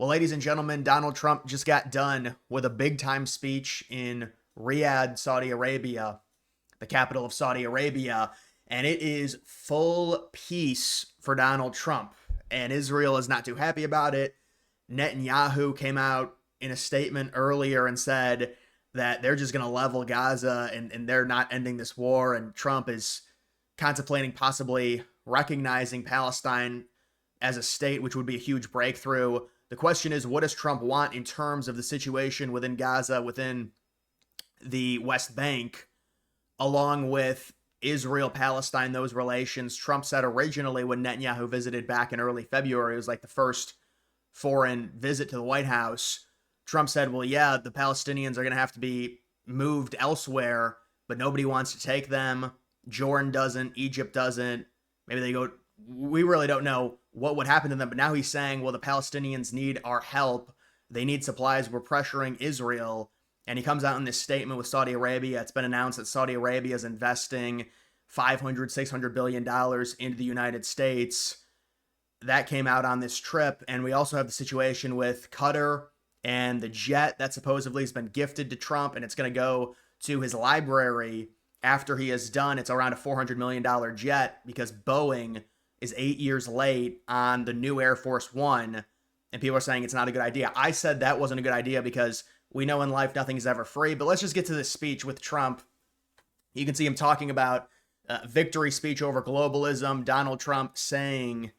Well, ladies and gentlemen, Donald Trump just got done with a big time speech in Riyadh, Saudi Arabia, the capital of Saudi Arabia, and it is full peace for Donald Trump. And Israel is not too happy about it. Netanyahu came out in a statement earlier and said that they're just going to level Gaza and they're not ending this war. And Trump is contemplating possibly recognizing Palestine as a state, which would be a huge breakthrough. The question is, what does Trump want in terms of the situation within Gaza, within the West Bank, along with Israel-Palestine, those relations? Trump said originally when Netanyahu visited back in early February, it was like the first foreign visit to the White House. Trump said, well, yeah, the Palestinians are going to have to be moved elsewhere, but nobody wants to take them. Jordan doesn't, Egypt doesn't. Maybe they go, we really don't know what would happen to them. But now he's saying, well, the Palestinians need our help. They need supplies. We're pressuring Israel. And he comes out in this statement with Saudi Arabia. It's been announced that Saudi Arabia is investing $500-600 billion into the United States. That came out on this trip. And we also have the situation with Qatar and the jet that supposedly has been gifted to Trump, and it's going to go to his library after he is done. It's around a $400 million jet because Boeing is 8 years late on the new Air Force One, and people are saying it's not a good idea. I said that wasn't a good idea because we know in life nothing is ever free. But let's just get to this speech with Trump. You can see him talking about victory speech over globalism. Donald Trump saying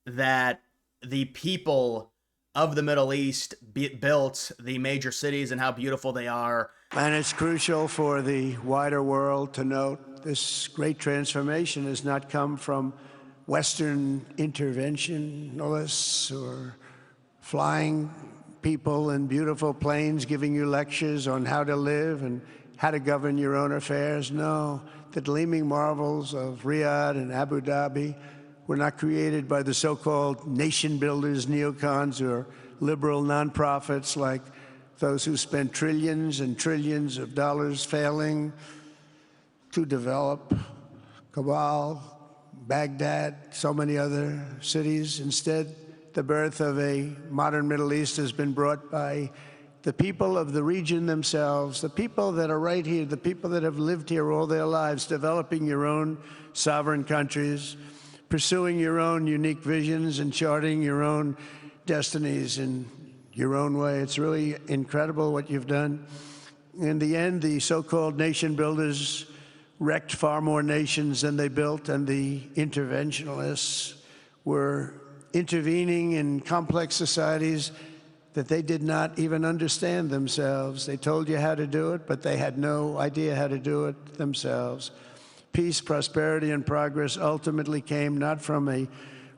that the people of the Middle East built the major cities and how beautiful they are. And it's crucial for the wider world to note this great transformation has not come from Western interventionists or flying people in beautiful planes giving you lectures on how to live and how to govern your own affairs. No, the gleaming marvels of Riyadh and Abu Dhabi were not created by the so-called nation builders, neocons, or liberal nonprofits like those who spent trillions and trillions of dollars failing to develop Kabul, Baghdad, so many other cities. Instead, the birth of a modern Middle East has been brought by the people of the region themselves, the people that are right here, the people that have lived here all their lives, developing your own sovereign countries, pursuing your own unique visions and charting your own destinies in your own way. It's really incredible what you've done. In the end, the so-called nation builders wrecked far more nations than they built, and the interventionists were intervening in complex societies that they did not even understand themselves. They told you how to do it, but they had no idea how to do it themselves. Peace, prosperity, and progress ultimately came not from a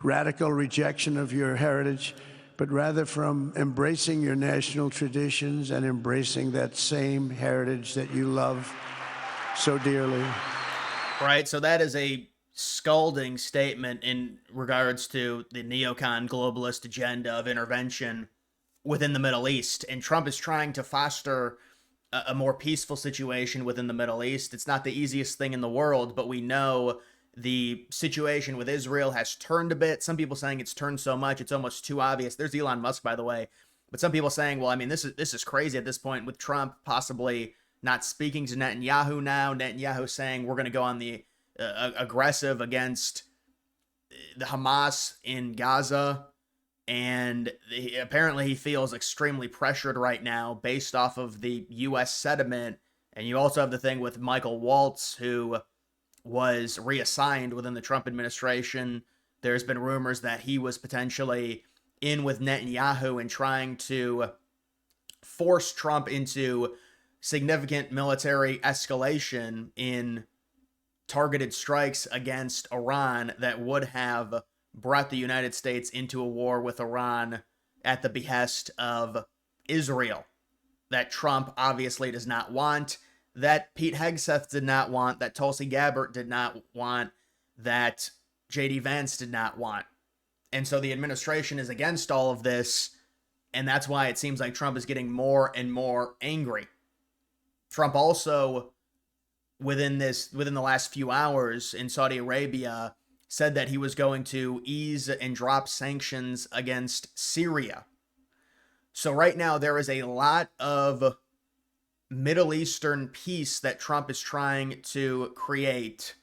radical rejection of your heritage, but rather from embracing your national traditions and embracing that same heritage that you love so dearly. Right, so that is a scalding statement in regards to the neocon globalist agenda of intervention within the Middle East. And Trump is trying to foster a more peaceful situation within the Middle East. It's not the easiest thing in the world, but we know the situation with Israel has turned a bit. Some people saying it's turned so much, it's almost too obvious. There's Elon Musk, by the way. But some people saying, well, I mean, this is crazy at this point with Trump possibly not speaking to Netanyahu now. Netanyahu saying we're going to go on the aggressive against the Hamas in Gaza. And apparently he feels extremely pressured right now based off of the U.S. sentiment. And you also have the thing with Michael Waltz, who was reassigned within the Trump administration. There's been rumors that he was potentially in with Netanyahu and trying to force Trump into significant military escalation in targeted strikes against Iran that would have brought the United States into a war with Iran at the behest of Israel, that Trump obviously does not want, that Pete Hegseth did not want, that Tulsi Gabbard did not want, that J.D. Vance did not want. And so the administration is against all of this, and that's why it seems like Trump is getting more and more angry. Trump also, within the last few hours in Saudi Arabia, said that he was going to ease and drop sanctions against Syria. So right now there is a lot of Middle Eastern peace that Trump is trying to create,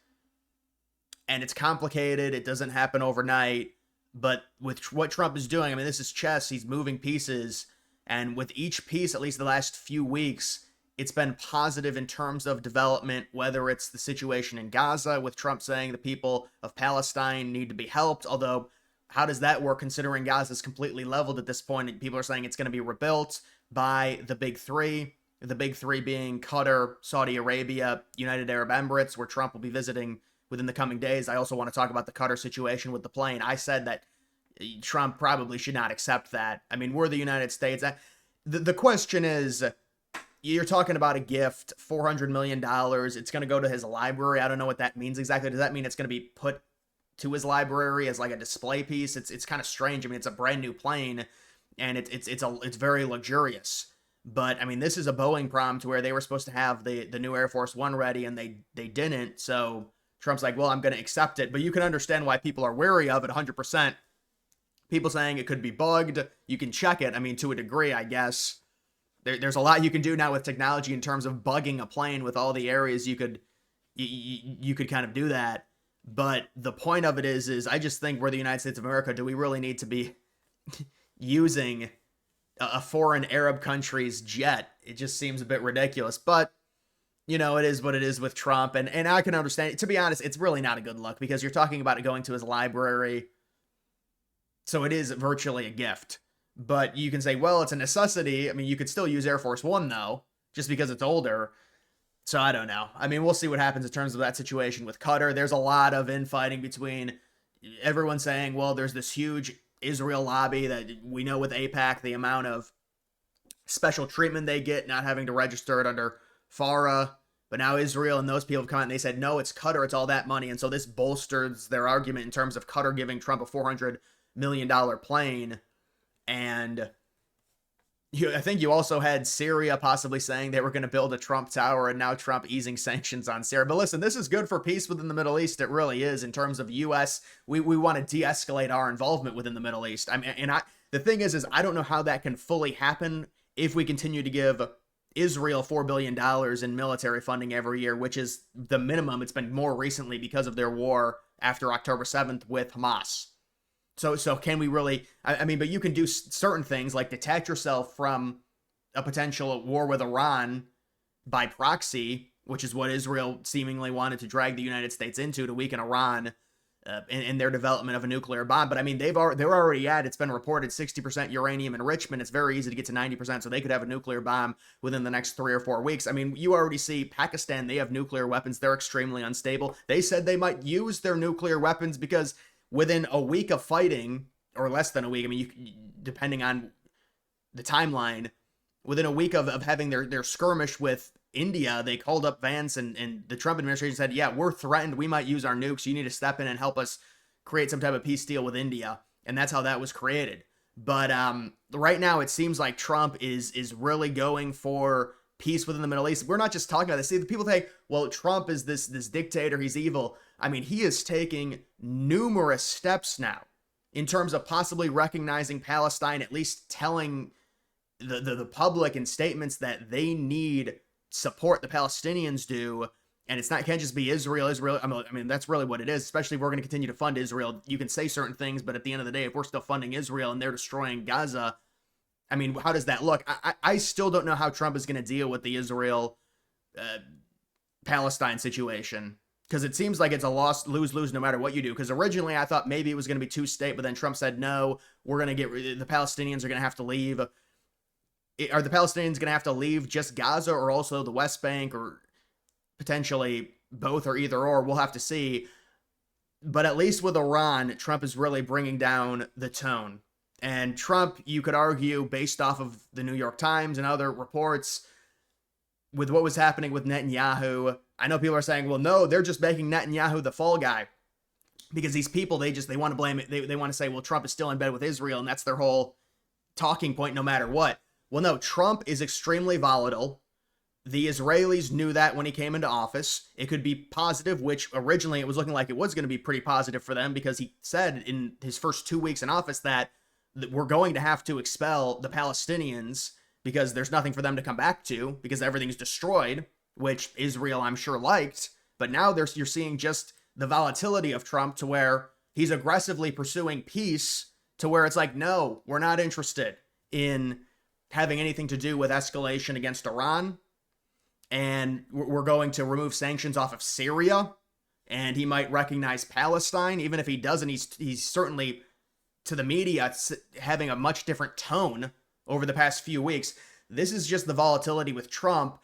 and it's complicated. It doesn't happen overnight. But with what Trump is doing, I mean, this is chess. He's moving pieces. And with each piece, at least the last few weeks, it's been positive in terms of development, whether it's the situation in Gaza, with Trump saying the people of Palestine need to be helped. Although, how does that work considering Gaza is completely leveled at this point? And people are saying it's going to be rebuilt by the big three. The big three being Qatar, Saudi Arabia, United Arab Emirates, where Trump will be visiting within the coming days. I also want to talk about the Qatar situation with the plane. I said that Trump probably should not accept that. I mean, we're the United States. The question is, you're talking about a gift, $400 million. It's going to go to his library. I don't know what that means exactly. Does that mean it's going to be put to his library as like a display piece? It's kind of strange. I mean, it's a brand new plane, and it's very luxurious. But I mean, this is a Boeing problem to where they were supposed to have the new Air Force One ready, and they didn't. So Trump's like, well, I'm going to accept it. But you can understand why people are wary of it 100%. People saying it could be bugged. You can check it. I mean, to a degree, I guess. There's a lot you can do now with technology in terms of bugging a plane with all the areas you could kind of do that. But the point of it is I just think we're the United States of America. Do we really need to be using a foreign Arab country's jet? It just seems a bit ridiculous. But, you know, it is what it is with Trump. And I can understand it. To be honest, it's really not a good look because you're talking about it going to his library. So it is virtually a gift. But you can say, well, it's a necessity. I mean, you could still use Air Force One, though, just because it's older. So I don't know. I mean, we'll see what happens in terms of that situation with Qatar. There's a lot of infighting between everyone saying, well, there's this huge Israel lobby that we know with AIPAC, the amount of special treatment they get, not having to register it under FARA. But now Israel and those people have come out and they said, no, it's Qatar, it's all that money. And so this bolsters their argument in terms of Qatar giving Trump a $400 million plane. And I think you also had Syria possibly saying they were going to build a Trump Tower, and now Trump easing sanctions on Syria. But listen, this is good for peace within the Middle East. It really is. In terms of U.S., we want to de-escalate our involvement within the Middle East. I mean, the thing is I don't know how that can fully happen if we continue to give Israel $4 billion in military funding every year, which is the minimum. It's been more recently because of their war after October 7th with Hamas. So can we really, I mean, but you can do certain things like detach yourself from a potential war with Iran by proxy, which is what Israel seemingly wanted to drag the United States into to weaken Iran in their development of a nuclear bomb. But I mean, they're already at, it's been reported, 60% uranium enrichment. It's very easy to get to 90%, so they could have a nuclear bomb within the next 3 or 4 weeks. I mean, you already see Pakistan, they have nuclear weapons. They're extremely unstable. They said they might use their nuclear weapons because within a week of fighting, or less than a week, I mean, depending on the timeline, within a week of having their skirmish with India, they called up Vance and the Trump administration said, yeah, we're threatened. We might use our nukes. You need to step in and help us create some type of peace deal with India. And that's how that was created. But right now, it seems like Trump is really going for peace within the Middle East. We're not just talking about this. See, the people think, well, Trump is this dictator. He's evil. I mean, he is taking numerous steps now in terms of possibly recognizing Palestine, at least telling the public in statements that they need support. The Palestinians do. And it can't just be Israel. I mean, that's really what it is, especially if we're going to continue to fund Israel. You can say certain things, but at the end of the day, if we're still funding Israel and they're destroying Gaza, I mean, how does that look? I still don't know how Trump is going to deal with the Israel-Palestine situation, because it seems like it's a lose-lose no matter what you do. Because originally I thought maybe it was going to be two-state, but then Trump said, no, we're going to the Palestinians are going to have to leave. Are the Palestinians going to have to leave just Gaza or also the West Bank, or potentially both, or either or? We'll have to see. But at least with Iran, Trump is really bringing down the tone. And Trump, you could argue, based off of the New York Times and other reports, with what was happening with Netanyahu, I know people are saying, well, no, they're just making Netanyahu the fall guy. Because these people, they want to blame it. They want to say, well, Trump is still in bed with Israel, and that's their whole talking point no matter what. Well, no, Trump is extremely volatile. The Israelis knew that when he came into office. It could be positive, which originally it was looking like it was going to be pretty positive for them, because he said in his first 2 weeks in office that we're going to have to expel the Palestinians because there's nothing for them to come back to because everything's destroyed, which Israel, I'm sure, liked. But now you're seeing just the volatility of Trump to where he's aggressively pursuing peace to where it's like, no, we're not interested in having anything to do with escalation against Iran. And we're going to remove sanctions off of Syria. And he might recognize Palestine. Even if he doesn't, he's certainly, to the media, having a much different tone over the past few weeks. This is just the volatility with Trump.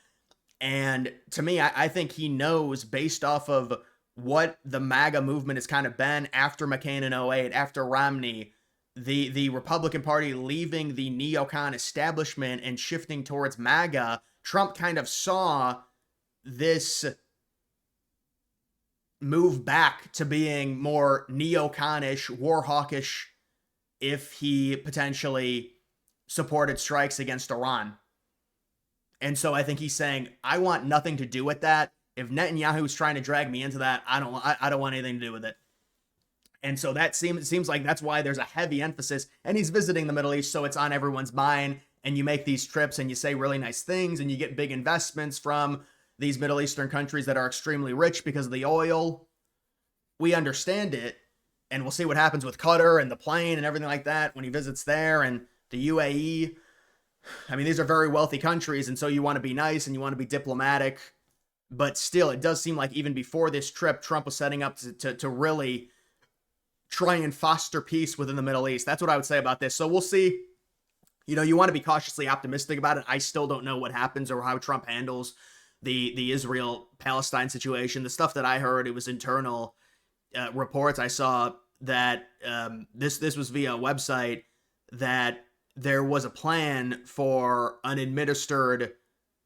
And to me, I think he knows, based off of what the MAGA movement has kind of been after McCain in 2008, after Romney, the Republican Party leaving the neocon establishment and shifting towards MAGA, Trump kind of saw this move back to being more neoconish, war hawkish, if he potentially supported strikes against Iran. And so I think he's saying, I want nothing to do with that. If Netanyahu's trying to drag me into that, I don't want anything to do with it. And so that seems like that's why there's a heavy emphasis. And he's visiting the Middle East, so it's on everyone's mind. And you make these trips and you say really nice things and you get big investments from these Middle Eastern countries that are extremely rich because of the oil. We understand it. And we'll see what happens with Qatar and the plane and everything like that when he visits there, and the UAE. I mean, these are very wealthy countries, and so you want to be nice and you want to be diplomatic. But still, it does seem like even before this trip, Trump was setting up to really try and foster peace within the Middle East. That's what I would say about this. So we'll see. You know, you want to be cautiously optimistic about it. I still don't know what happens or how Trump handles the Israel-Palestine situation. The stuff that I heard, it was internal reports. I saw that this was via a website, that there was a plan for an administered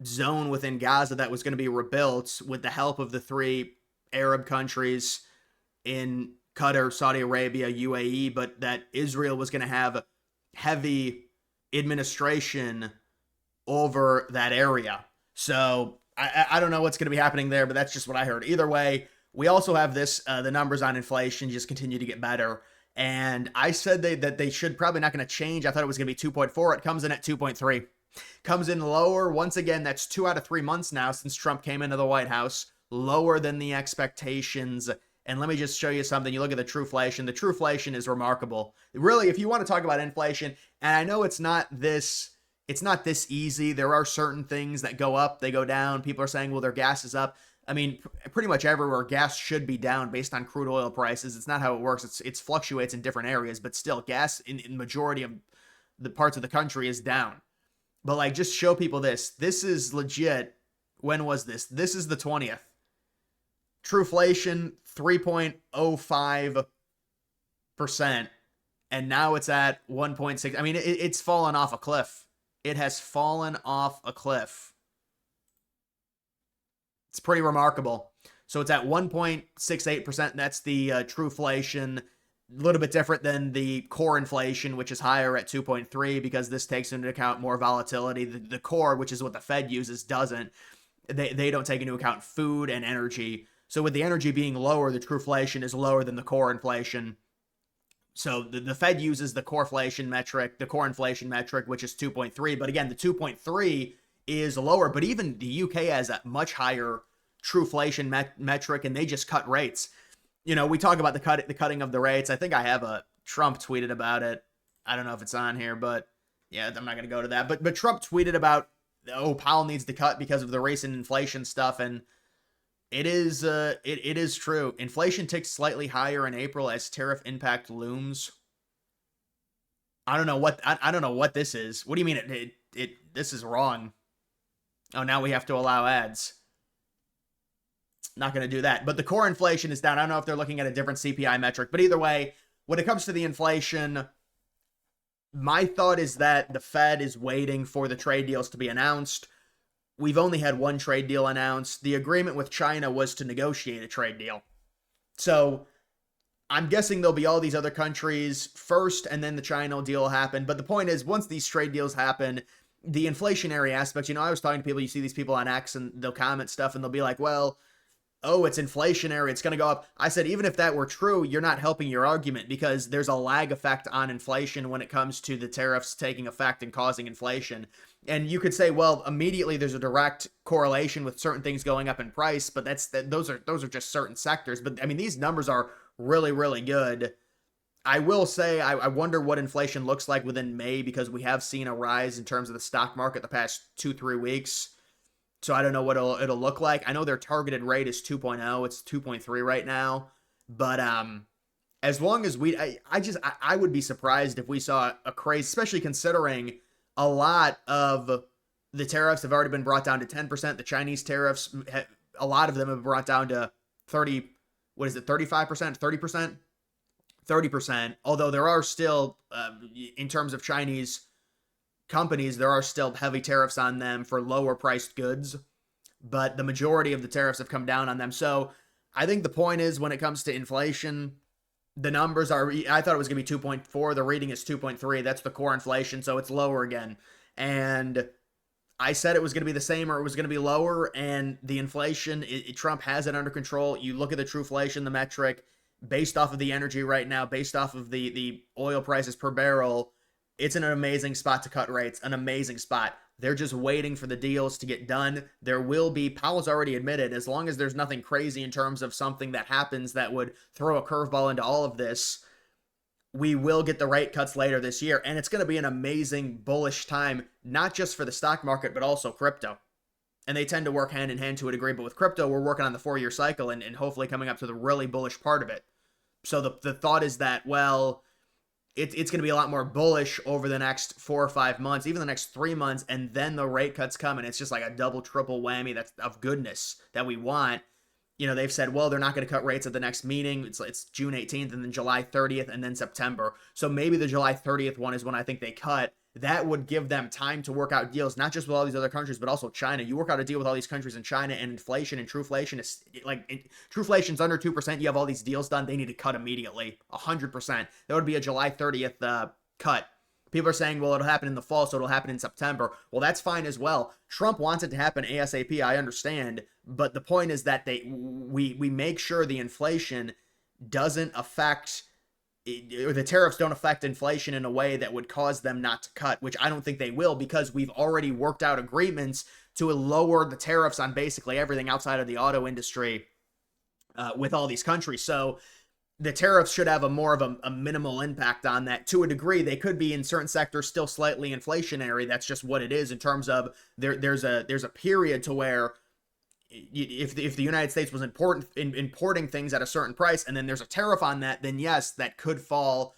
zone within Gaza that was going to be rebuilt with the help of the 3 Arab countries in Qatar, Saudi Arabia, UAE, but that Israel was going to have heavy administration over that area. So I don't know what's going to be happening there, but that's just what I heard. Either way, we also have this, the numbers on inflation just continue to get better. And I said that they should probably not going to change. I thought it was going to be 2.4. It comes in at 2.3. Comes in lower. Once again, that's 2 out of 3 months now since Trump came into the White House. Lower than the expectations. And let me just show you something. You look at the trueflation. The trueflation is remarkable. Really, if you want to talk about inflation, and I know it's not this easy. There are certain things that go up, they go down. People are saying, well, their gas is up. I mean, pretty much everywhere, gas should be down based on crude oil prices. It's not how it works. It fluctuates in different areas, but still, gas in majority of the parts of the country is down. But like, just show people this. This is legit. When was this? This is the 20th. Trueflation, 3.05%. And now it's at 1.6. I mean, it's fallen off a cliff. It has fallen off a cliff. It's pretty remarkable. So it's at 1.68%. That's the trueflation. A little bit different than the core inflation, which is higher at 2.3 because this takes into account more volatility. The core, which is what the Fed uses, doesn't. They don't take into account food and energy. So with the energy being lower, the trueflation is lower than the core inflation. So the Fed uses the core inflation metric, which is 2.3. But again, the 2.3 is lower. But even the UK has a much higher trueflation metric, and they just cut rates. You know, we talk about the cutting of the rates. I think I have a Trump tweeted about it. I don't know if it's on here, but yeah, I'm not going to go to that. But Trump tweeted about, oh, Powell needs to cut because of the recent inflation stuff, and it is true. Inflation ticks slightly higher in April as tariff impact looms. I don't know what this is. What do you mean this is wrong? Oh, now we have to allow ads. Not going to do that. But the core inflation is down. I don't know if they're looking at a different CPI metric, but either way, when it comes to the inflation, my thought is that the Fed is waiting for the trade deals to be announced. We've only had one trade deal announced. The agreement with China was to negotiate a trade deal. So I'm guessing there'll be all these other countries first, and then the China deal will happen. But the point is, once these trade deals happen, the inflationary aspects, you know, I was talking to people, you see these people on X and they'll comment stuff and they'll be like, well, oh, it's inflationary, it's going to go up. I said, even if that were true, you're not helping your argument, because there's a lag effect on inflation when it comes to the tariffs taking effect and causing inflation. And you could say, well, immediately there's a direct correlation with certain things going up in price, but those are just certain sectors. But I mean, these numbers are really, really good. I will say, I wonder what inflation looks like within May, because we have seen a rise in terms of the stock market the past 2-3 weeks. So I don't know what it'll look like. I know their targeted rate is 2.0. It's 2.3 right now. But as long as I would be surprised if we saw a craze, especially considering a lot of the tariffs have already been brought down to 10%. The Chinese tariffs, a lot of them have brought down to 30, what is it, 35%, 30%? 30%. Although there are still, in terms of Chinese companies, there are still heavy tariffs on them for lower priced goods, but the majority of the tariffs have come down on them. So I think the point is, when it comes to inflation, the numbers are, I thought it was going to be 2.4. The reading is 2.3. That's the core inflation. So it's lower again. And I said it was going to be the same or it was going to be lower. And the inflation, Trump has it under control. You look at the trueflation, the metric, based off of the energy right now, based off of the oil prices per barrel, it's an amazing spot to cut rates, an amazing spot. They're just waiting for the deals to get done. There will be, Powell's already admitted, as long as there's nothing crazy in terms of something that happens that would throw a curveball into all of this, we will get the rate cuts later this year. And it's going to be an amazing bullish time, not just for the stock market, but also crypto. And they tend to work hand in hand to a degree. But with crypto, we're working on the 4-year cycle and hopefully coming up to the really bullish part of it. So the thought is that, well, it's going to be a lot more bullish over the next 4 or 5 months, even the next 3 months, and then the rate cuts come, and it's just like a double, triple whammy that's of goodness that we want. You know, they've said, well, they're not going to cut rates at the next meeting. It's June 18th, and then July 30th, and then September. So maybe the July 30th one is when I think they cut. That would give them time to work out deals, not just with all these other countries, but also China. You work out a deal with all these countries in China, and inflation and trueflation is like, trueflation's under 2%. You have all these deals done. They need to cut immediately, 100%. That would be a July 30th cut. People are saying, well, it'll happen in the fall, so it'll happen in September. Well, that's fine as well. Trump wants it to happen ASAP, I understand. But the point is that we make sure the inflation doesn't affect, or the tariffs don't affect inflation in a way that would cause them not to cut, which I don't think they will, because we've already worked out agreements to lower the tariffs on basically everything outside of the auto industry with all these countries. So the tariffs should have more of a minimal impact on that. To a degree, they could be in certain sectors still slightly inflationary. That's just what it is in terms of there's a period to where if the United States was importing things at a certain price, and then there's a tariff on that, then yes, that could fall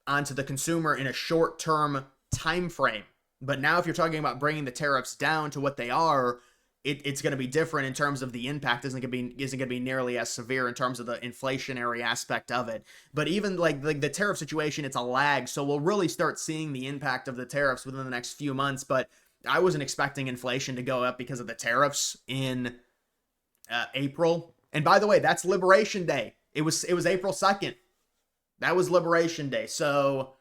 onto the consumer in a short-term time frame. But now if you're talking about bringing the tariffs down to what they are, it's going to be different in terms of the impact. Isn't going to be nearly as severe in terms of the inflationary aspect of it. But even like the tariff situation, it's a lag, so we'll really start seeing the impact of the tariffs within the next few months. But I wasn't expecting inflation to go up because of the tariffs in April. And by the way, that's Liberation Day. It was April 2nd. That was Liberation Day. So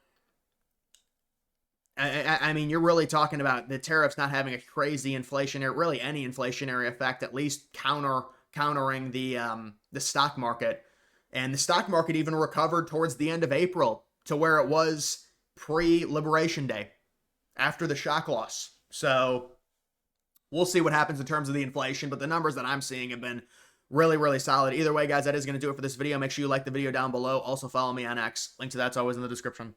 I mean, you're really talking about the tariffs not having a crazy inflationary, really any inflationary effect, at least countering the stock market. And the stock market even recovered towards the end of April to where it was pre-Liberation Day, after the shock loss. So we'll see what happens in terms of the inflation, but the numbers that I'm seeing have been really, really solid. Either way, guys, that is going to do it for this video. Make sure you like the video down below. Also follow me on X. Link to that's always in the description.